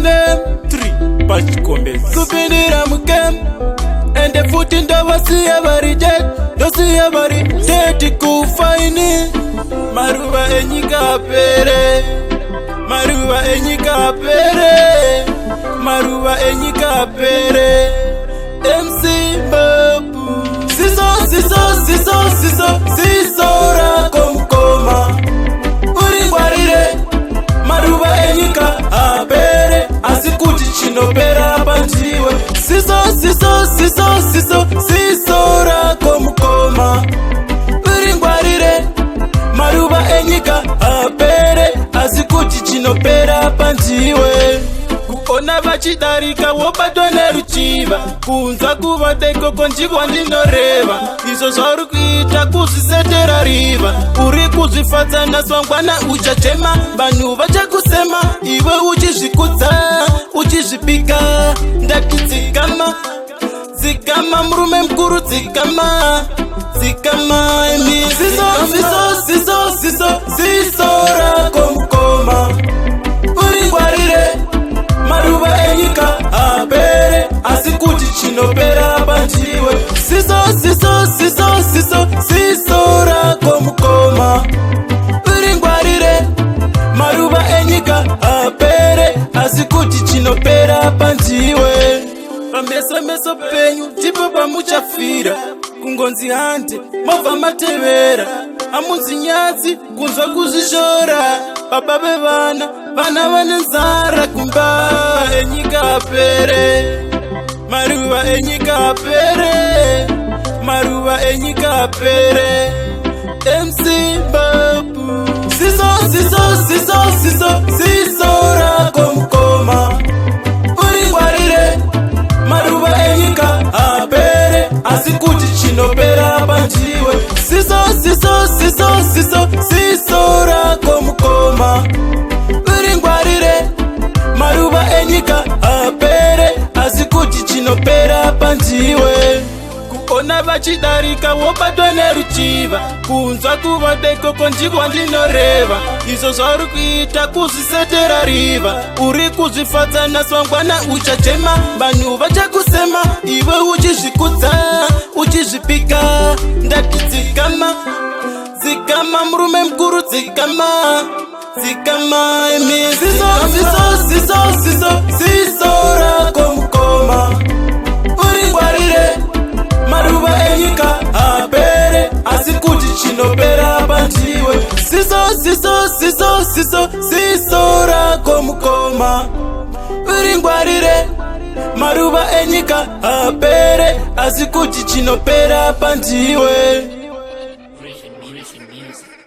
name 3 pachikombezi kupindira mugame ende futi ndovasiya vari dead ndosiya vari dead kufaini maruva enyika apere maruva enyika apere maruva enyika apere MC Babu siso rako mkoma uringwarire maruva enyika apere asikuti chinopera panjiwe siso rako mkoma uringwarire maruva enyika apere asikuti chinopera panjiwe kuona vachidarika wobatwa neruchiva kunzwa kuvateko konjikwa ndinoreva izvo zvauri kuita kuzvisetera riva uri kuzvifadza naswangwana uchatema vanhu vachakusema iwe uchizvikudza uchizvipika ndati dzikama dzikama murume mukuru dzikama dzikama siso rako mukoma uringwarire maruva enyika apere asikuti chinopera panjiwe siso rako mukoma uringwarire maruva enyika apere asikuti chinopera panjiwe pameso penyu ndipo pamuchafira kungonzi hande mobva matevera amunzi nyatsi kunzwa kuzvishora baba vevana vana vane nzara kumba enyika apere maruva enyika apere maruva enyika apere MC Babu siso rako mkoma uringwarire maruva enyika apere asikuti chinopera panjiwe siso rako mukoma uringwarire maruva enyika apere asikuti chinopera panjiwe kuona vachidarika wobatwa neruchiva kunzwa kuvateko konjikwa ndinoreva izvo zvauri kuita kuzvisetera riva uri kuzvifadza naswangwana uchatema vanhu vachakusema iwe uchizvikudza uchizvipika ndati dzikama dzikama murume mukuru dzikama dzikama siso rako mukoma uringwarire maruva enyika apere asikuti chinopera panjiwe siso rako mukoma uringwarire maruva enyika apere asikuti chinopera panjiwe. Music.